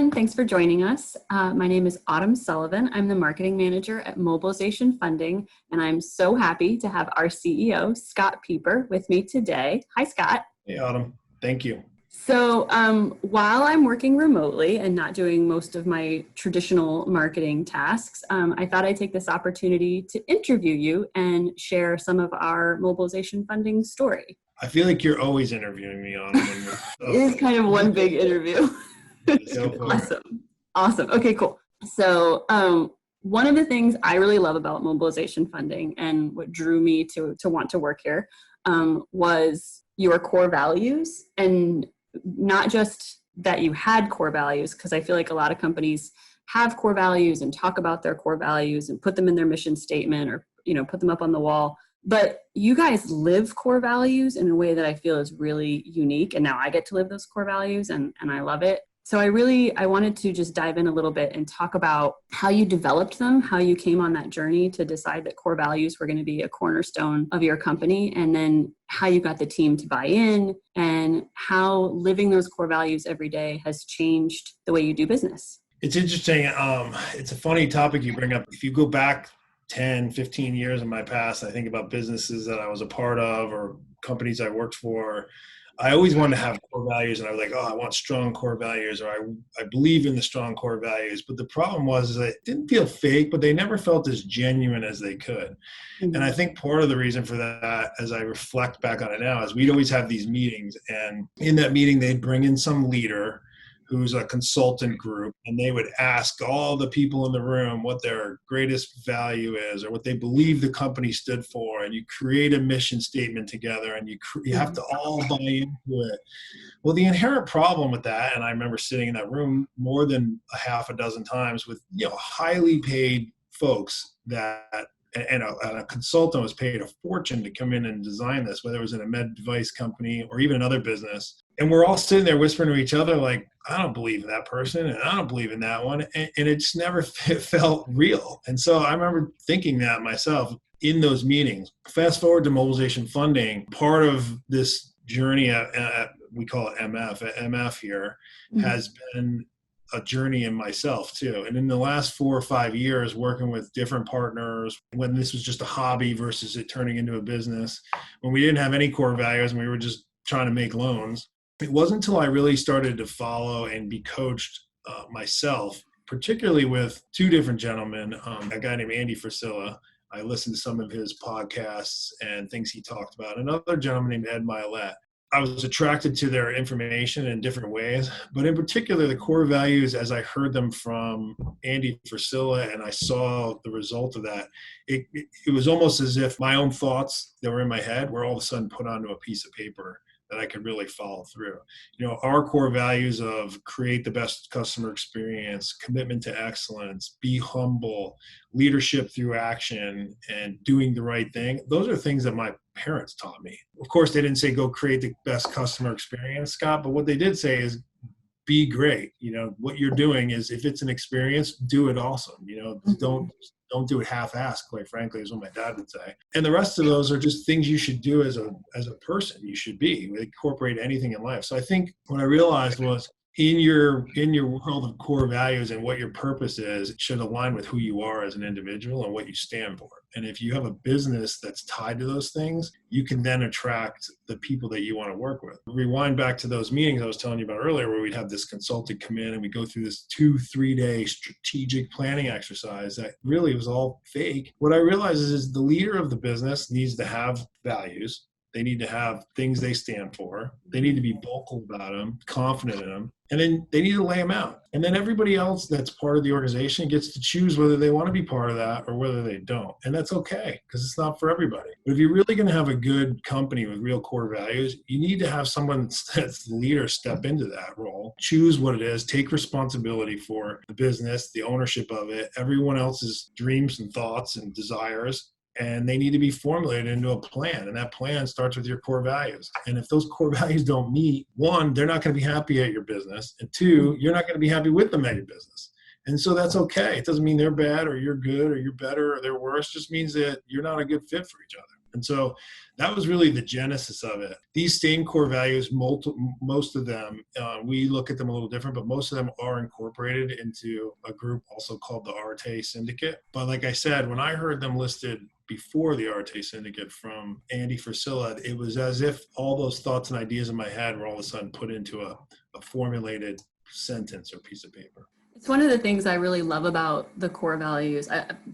everyone. Thanks for joining us. My name is Autumn Sullivan. I'm the marketing manager at Mobilization Funding, and I'm so happy to have our CEO, Scott Peper, with me today. Hi, Scott. Hey, Autumn. Thank you. So while I'm working remotely and not doing most of my traditional marketing tasks, I thought I'd take this opportunity to interview you and share some of our Mobilization Funding story. I feel like you're always interviewing me, Autumn. It is kind of one big interview. Awesome. Okay, cool. So one of the things I really love about Mobilization Funding and what drew me to want to work here was your core values, and not just that you had core values, because I feel like a lot of companies have core values and talk about their core values and put them in their mission statement or, put them up on the wall. But you guys live core values in a way that I feel is really unique. And now I get to live those core values and I love it. So I wanted to just dive in a little bit and talk about how you developed them, how you came on that journey to decide that core values were going to be a cornerstone of your company, and then how you got the team to buy in and how living those core values every day has changed the way you do business. It's interesting. It's a funny topic you bring up. If you go back 10, 15 years in my past, I think about businesses that I was a part of or companies I worked for. I always wanted to have core values, and I was like, I want strong core values, or I believe in the strong core values. But the problem was that it didn't feel fake, but they never felt as genuine as they could. Mm-hmm. And I think part of the reason for that, as I reflect back on it now, is we'd always have these meetings, and in that meeting, they'd bring in some leader who's a consultant group, and they would ask all the people in the room what their greatest value is or what they believe the company stood for, and you create a mission statement together, and you have to all buy into it. Well, the inherent problem with that, and I remember sitting in that room more than a half a dozen times with highly paid folks and a consultant was paid a fortune to come in and design this, whether it was in a med device company or even another business. And we're all sitting there whispering to each other, like, I don't believe in that person, and I don't believe in that one. And it just never felt real. And so I remember thinking that myself in those meetings. Fast forward to Mobilization Funding, part of this journey we call it MF here, has been a journey in myself too. And in the last 4 or 5 years, working with different partners, when this was just a hobby versus it turning into a business, when we didn't have any core values and we were just trying to make loans, it wasn't until I really started to follow and be coached myself, particularly with 2 different gentlemen, a guy named Andy Frisilla. I listened to some of his podcasts and things he talked about. Another gentleman named Ed Milet. I was attracted to their information in different ways, but in particular, the core values, as I heard them from Andy Frisilla and I saw the result of that, it was almost as if my own thoughts that were in my head were all of a sudden put onto a piece of paper that I could really follow through. Our core values of create the best customer experience, commitment to excellence, be humble, leadership through action, and doing the right thing. Those are things that my parents taught me. Of course, they didn't say go create the best customer experience, Scott, but what they did say is be great. What you're doing is, if it's an experience, do it awesome. Don't do it half-assed, quite frankly, is what my dad would say. And the rest of those are just things you should do as a person. You should incorporate anything in life. So I think what I realized was in your world of core values and what your purpose is, it should align with who you are as an individual and what you stand for. And if you have a business that's tied to those things, you can then attract the people that you want to work with. Rewind back to those meetings I was telling you about earlier, where we'd have this consultant come in and we go through this 2-3 day strategic planning exercise that really was all fake. What I realized is the leader of the business needs to have values. They need to have things they stand for. They need to be vocal about them, confident in them, and then they need to lay them out. And then everybody else that's part of the organization gets to choose whether they want to be part of that or whether they don't. And that's okay, because it's not for everybody. But if you're really going to have a good company with real core values, you need to have someone that's the leader step into that role, choose what it is, take responsibility for the business, the ownership of it, everyone else's dreams and thoughts and desires. And they need to be formulated into a plan. And that plan starts with your core values. And if those core values don't meet, 1, they're not going to be happy at your business. And 2, you're not going to be happy with them at your business. And so that's okay. It doesn't mean they're bad or you're good or you're better or they're worse. It just means that you're not a good fit for each other. And so that was really the genesis of it. These same core values, most of them, we look at them a little different, but most of them are incorporated into a group also called the Arte Syndicate. But like I said, when I heard them listed before the Arte Syndicate from Andy Frisilla, it was as if all those thoughts and ideas in my head were all of a sudden put into a formulated sentence or piece of paper. It's one of the things I really love about the core values.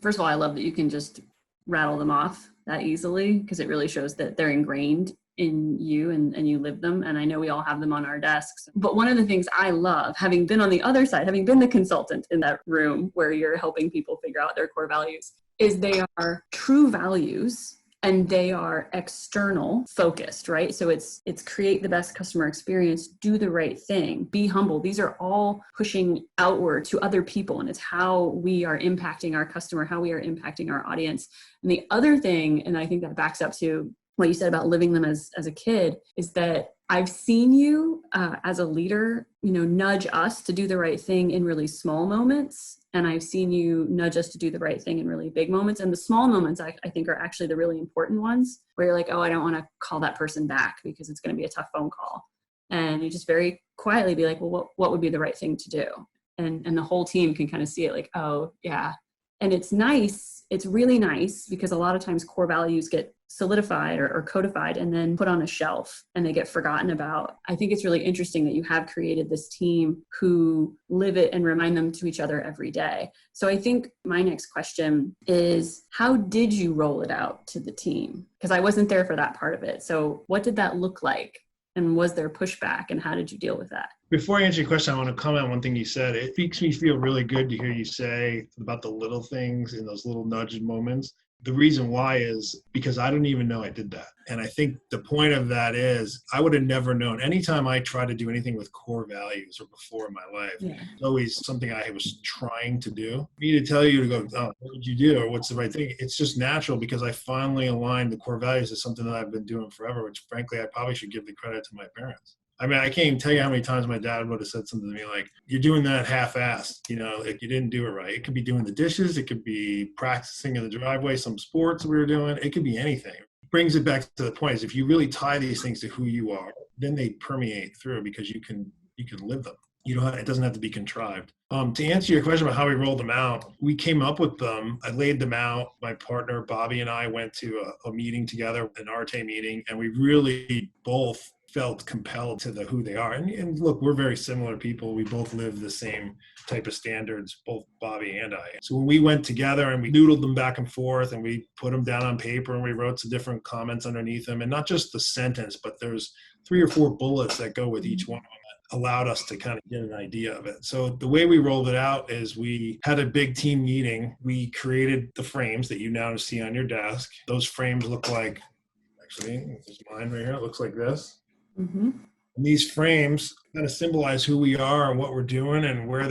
First of all, I love that you can just rattle them off that easily, because it really shows that they're ingrained in you and you live them. And I know we all have them on our desks. But one of the things I love, having been on the other side, having been the consultant in that room where you're helping people figure out their core values, is they are true values. And they are external focused, right? So it's create the best customer experience, do the right thing, be humble. These are all pushing outward to other people. And it's how we are impacting our customer, how we are impacting our audience. And the other thing, and I think that backs up to what you said about living them as a kid, is that I've seen you as a leader, nudge us to do the right thing in really small moments. And I've seen you nudge us to do the right thing in really big moments. And the small moments, I think, are actually the really important ones, where you're like, oh, I don't want to call that person back because it's going to be a tough phone call. And you just very quietly be like, well, what would be the right thing to do? And the whole team can kind of see it like, oh, yeah. And it's nice. It's really nice, because a lot of times core values get solidified or codified and then put on a shelf and they get forgotten about. I think it's really interesting that you have created this team who live it and remind them to each other every day. So I think my next question is, how did you roll it out to the team? Because I wasn't there for that part of it. So what did that look like? And was there pushback, and how did you deal with that? Before I answer your question, I want to comment on one thing you said. It makes me feel really good to hear you say about the little things and those little nudge moments. The reason why is because I didn't even know I did that. And I think the point of that is I would have never known. Anytime I try to do anything with core values or before in my life, it's always something I was trying to do. For me to tell you to go, oh, what would you do? Or what's the right thing? It's just natural, because I finally aligned the core values to something that I've been doing forever, which frankly, I probably should give the credit to my parents. I mean, I can't even tell you how many times my dad would have said something to me like, you're doing that half-assed, like you didn't do it right. It could be doing the dishes. It could be practicing in the driveway, some sports we were doing. It could be anything. It brings it back to the point is if you really tie these things to who you are, then they permeate through, because you can live them. It doesn't have to be contrived. To answer your question about how we rolled them out, we came up with them. I laid them out. My partner, Bobby, and I went to a meeting together, an Arte meeting, and we really both felt compelled to who they are. And look, we're very similar people. We both live the same type of standards, both Bobby and I. So when we went together and we noodled them back and forth and we put them down on paper and we wrote some different comments underneath them, and not just the sentence, but there's 3 or 4 bullets that go with each one of them, allowed us to kind of get an idea of it. So the way we rolled it out is we had a big team meeting. We created the frames that you now see on your desk. Those frames look like, actually, there's mine right here. It looks like this. Mm-hmm. And these frames kind of symbolize who we are and what we're doing and what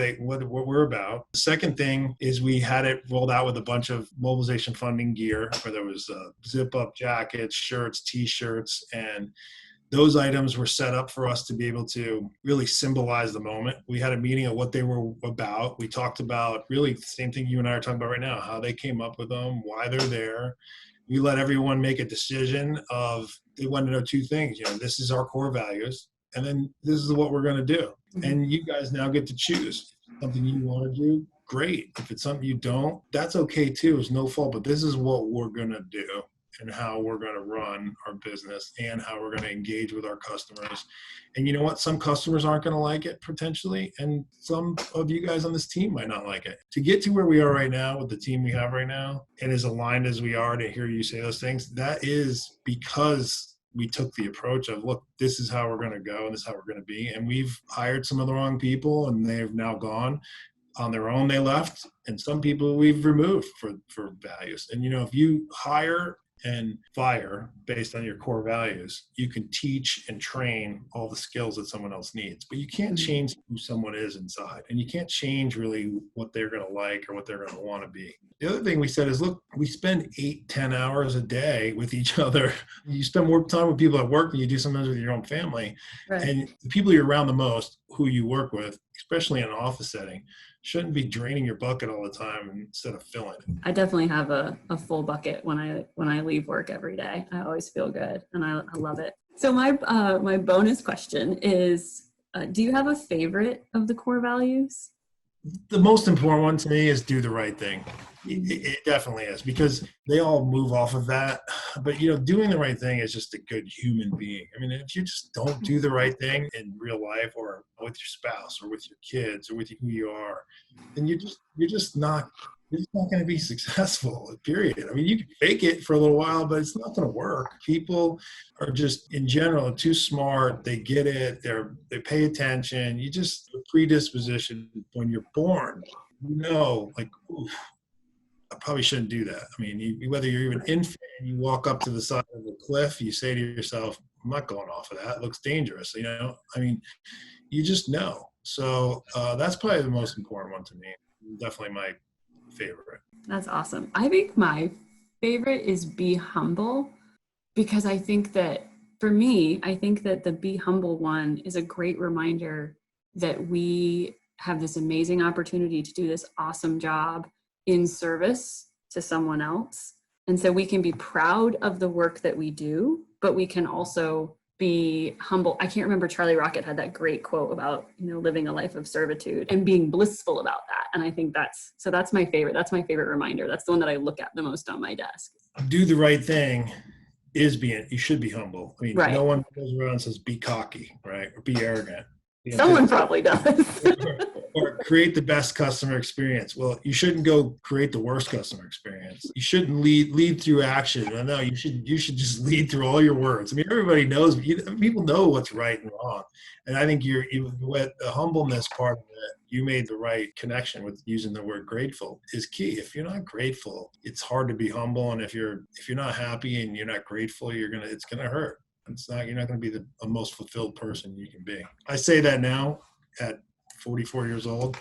we're about. The second thing is we had it rolled out with a bunch of mobilization funding gear, where there was zip-up jackets, shirts, T-shirts, and those items were set up for us to be able to really symbolize the moment. We had a meeting of what they were about. We talked about really the same thing you and I are talking about right now, how they came up with them, why they're there. We let everyone make a decision of, they wanted to know 2 things. This is our core values, and then this is what we're going to do. Mm-hmm. And you guys now get to choose. Something you want to do, great. If it's something you don't, that's okay too. It's no fault, but this is what we're going to do, and how we're going to run our business, and how we're going to engage with our customers. And you know what? Some customers aren't going to like it potentially, and some of you guys on this team might not like it. To get to where we are right now with the team we have right now, and as aligned as we are to hear you say those things, that is because we took the approach of, look, this is how we're going to go, and this is how we're going to be. And we've hired some of the wrong people, and they've now gone on their own. They left, and some people we've removed for values. And if you hire and fire based on your core values, you can teach and train all the skills that someone else needs, but you can't change who someone is inside, and you can't change really what they're going to like or what they're going to want to be. The other thing we said is, look, we spend 8-10 hours a day with each other. You spend more time with people at work than you do sometimes with your own family. Right. And the people you're around the most, who you work with, especially in an office setting, shouldn't be draining your bucket all the time instead of filling it. I definitely have a full bucket when I leave work every day. I always feel good, and I love it. So my bonus question is, do you have a favorite of the core values? The most important one to me is do the right thing. It definitely is, because they all move off of that. But, doing the right thing is just a good human being. I mean, if you just don't do the right thing in real life or with your spouse or with your kids or with who you are, then you're just not going to be successful, period. I mean, you can fake it for a little while, but it's not going to work. People are just, in general, too smart. They get it. They pay attention. You just, a predisposition when you're born, like, oof, I probably shouldn't do that. I mean, whether you're even infant and you walk up to the side of a cliff, you say to yourself, I'm not going off of that. It looks dangerous. I mean, you just know. So that's probably the most important one to me. Definitely my favorite. That's awesome. I think my favorite is be humble, because I think that for me, I think that the be humble one is a great reminder that we have this amazing opportunity to do this awesome job in service to someone else. And so we can be proud of the work that we do, but we can also be humble. I can't remember, Charlie Rocket had that great quote about, living a life of servitude and being blissful about that. And I think that's my favorite. That's my favorite reminder. That's the one that I look at the most on my desk. Do the right thing you should be humble. I mean, right. No one goes around and says, be cocky, right? Or be arrogant. Someone probably does. or create the best customer experience. Well, you shouldn't go create the worst customer experience. You shouldn't lead through action. No, you should just lead through all your words. I mean, everybody knows, people know what's right and wrong. And I think with the humbleness part of it, you made the right connection with using the word grateful is key. If you're not grateful, it's hard to be humble. And if you're not happy and you're not grateful, it's gonna hurt. You're not going to be the most fulfilled person you can be. I say that now at 44 years old.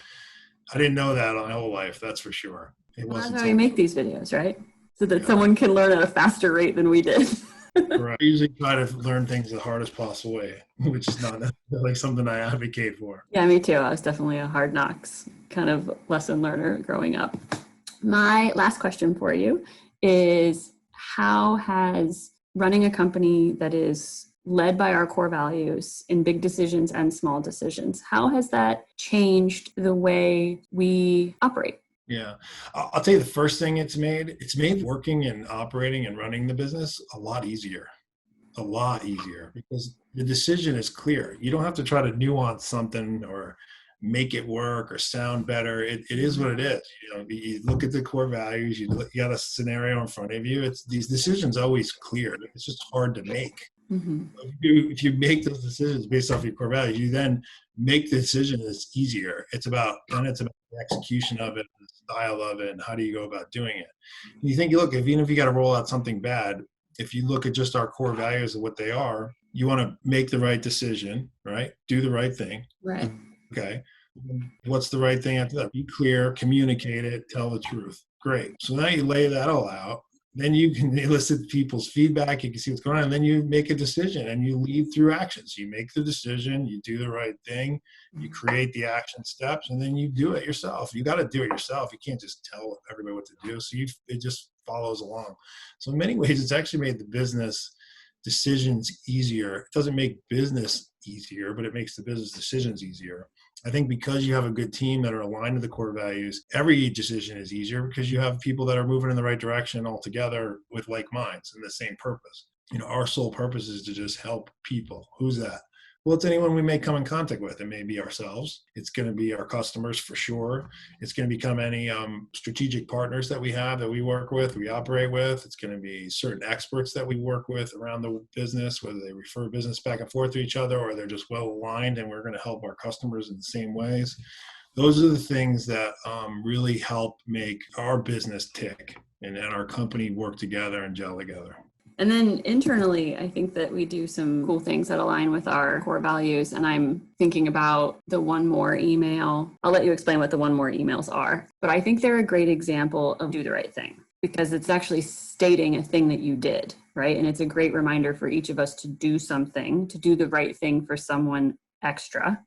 I didn't know that my whole life. That's for sure. That's why we make these videos, right? So that someone can learn at a faster rate than we did. Right. I usually try to learn things the hardest possible way, which is not necessarily something I advocate for. Yeah, me too. I was definitely a hard knocks kind of lesson learner growing up. My last question for you is, how has running a company that is led by our core values in big decisions and small decisions, how has that changed the way we operate? Yeah, I'll tell you the first thing it's made working and operating and running the business a lot easier, because the decision is clear. You don't have to try to nuance something or make it work or sound better. It is what it is. You look at the core values, you got a scenario in front of you. These decisions always clear. It's just hard to make. Mm-hmm. If you make those decisions based off your core values, you then make the decision that's easier. It's about the execution of it, the style of it, and how do you go about doing it. And you think, even if you got to roll out something bad, if you look at just our core values and what they are, you want to make the right decision, right? Do the right thing. Right. Okay. What's the right thing after that? Be clear, communicate it, tell the truth. Great. So now you lay that all out. Then you can elicit people's feedback. You can see what's going on. And then you make a decision and you lead through actions. You make the decision, you do the right thing, you create the action steps, and then you do it yourself. You got to do it yourself. You can't just tell everybody what to do. So it just follows along. So in many ways, it's actually made the business decisions easier. It doesn't make business easier, but it makes the business decisions easier. I think because you have a good team that are aligned to the core values, every decision is easier because you have people that are moving in the right direction all together with like minds and the same purpose. Our sole purpose is to just help people. Who's that? Well, it's anyone we may come in contact with. It may be ourselves. It's going to be our customers for sure. It's going to become any strategic partners that we have, that we work with, we operate with. It's going to be certain experts that we work with around the business, whether they refer business back and forth to each other or they're just well aligned and we're going to help our customers in the same ways. Those are the things that really help make our business tick and our company work together and gel together. And then internally, I think that we do some cool things that align with our core values. And I'm thinking about the one more email. I'll let you explain what the one more emails are. But I think they're a great example of do the right thing, because it's actually stating a thing that you did, right? And it's a great reminder for each of us to do something, to do the right thing for someone extra.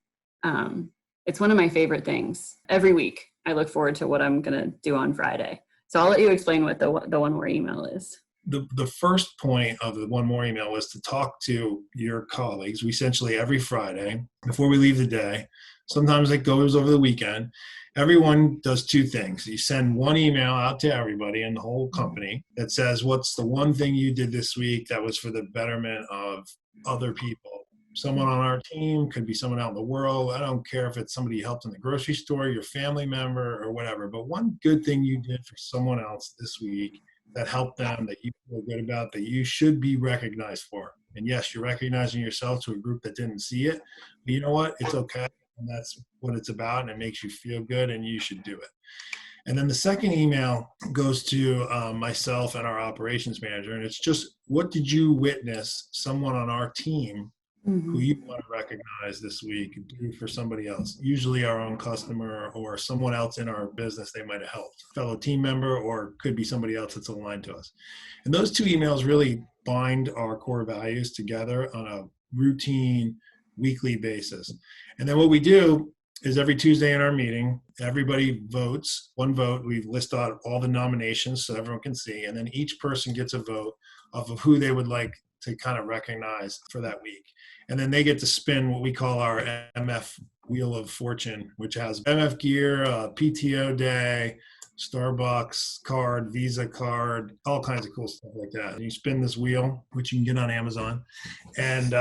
It's one of my favorite things. Every week, I look forward to what I'm going to do on Friday. So I'll let you explain what the one more email is. The first point of the one more email was to talk to your colleagues. We essentially every Friday before we leave the day. Sometimes it goes over the weekend. Everyone does two things. You send one email out to everybody in the whole company that says, what's the one thing you did this week that was for the betterment of other people? Someone on our team, could be someone out in the world. I don't care if it's somebody you helped in the grocery store, your family member, or whatever. But one good thing you did for someone else this week that helped them, that you feel good about, that you should be recognized for. And yes, you're recognizing yourself to a group that didn't see it. But you know what? It's okay. And that's what it's about. And it makes you feel good, and you should do it. And then the second email goes to myself and our operations manager. And it's just, what did you witness someone on our team who you want to recognize this week do for somebody else, usually our own customer or someone else in our business they might have helped, fellow team member, or could be somebody else that's aligned to us. And those two emails really bind our core values together on a routine weekly basis. And then what we do is every Tuesday in our meeting, everybody votes, one vote. We list out all the nominations so everyone can see, and then each person gets a vote off of who they would like to kind of recognize for that week. And then they get to spin what we call our MF Wheel of Fortune, which has MF gear, PTO day, Starbucks card, Visa card, all kinds of cool stuff like that. And you spin this wheel, which you can get on Amazon, and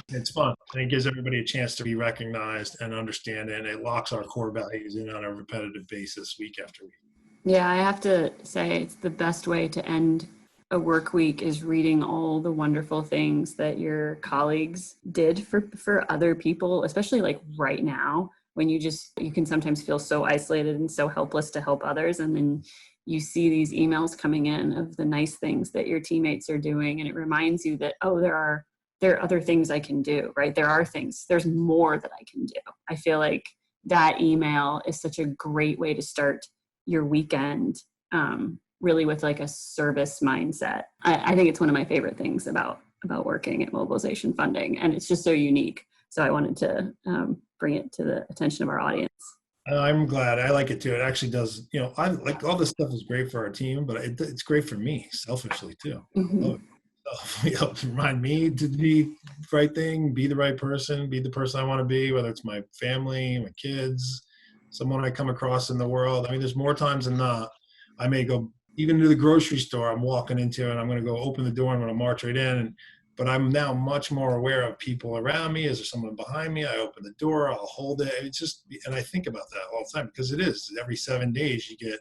it's fun. And it gives everybody a chance to be recognized and understand it. And it locks our core values in on a repetitive basis week after week. Yeah, I have to say it's the best way to end a work week is reading all the wonderful things that your colleagues did for other people, especially like right now when you can sometimes feel so isolated and so helpless to help others. And then you see these emails coming in of the nice things that your teammates are doing. And it reminds you that, oh, there are other things I can do, right? There's more that I can do. I feel like that email is such a great way to start your weekend, really with like a service mindset. I think it's one of my favorite things about working at Mobilization Funding, and it's just so unique. So I wanted to bring it to the attention of our audience. I'm glad. I like it too. It actually does. I like all this stuff is great for our team, but it's great for me selfishly too. Remind me to be the right thing, be the right person, be the person I want to be, whether it's my family, my kids, someone I come across in the world. I mean, there's more times than not, I may go even to the grocery store I'm walking into, and I'm going to go open the door and I'm going to march right in. But I'm now much more aware of people around me. Is there someone behind me? I open the door, I'll hold it. And I think about that all the time, because it is every 7 days you get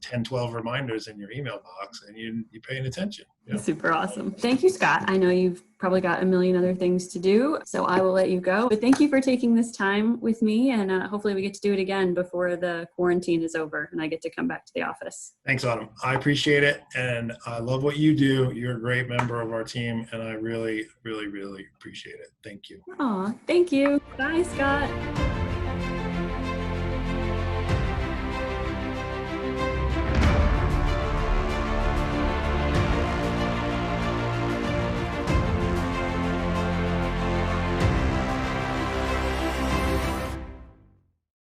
10, 12 reminders in your email box, and you're paying attention. Super awesome. Thank you, Scott. I know you've probably got a million other things to do, so I will let you go. But thank you for taking this time with me, and hopefully we get to do it again before the quarantine is over and I get to come back to the office. Thanks, Autumn. I appreciate it, and I love what you do. You're a great member of our team, and I really, really, really appreciate it. Thank you. Aw, thank you. Bye, Scott.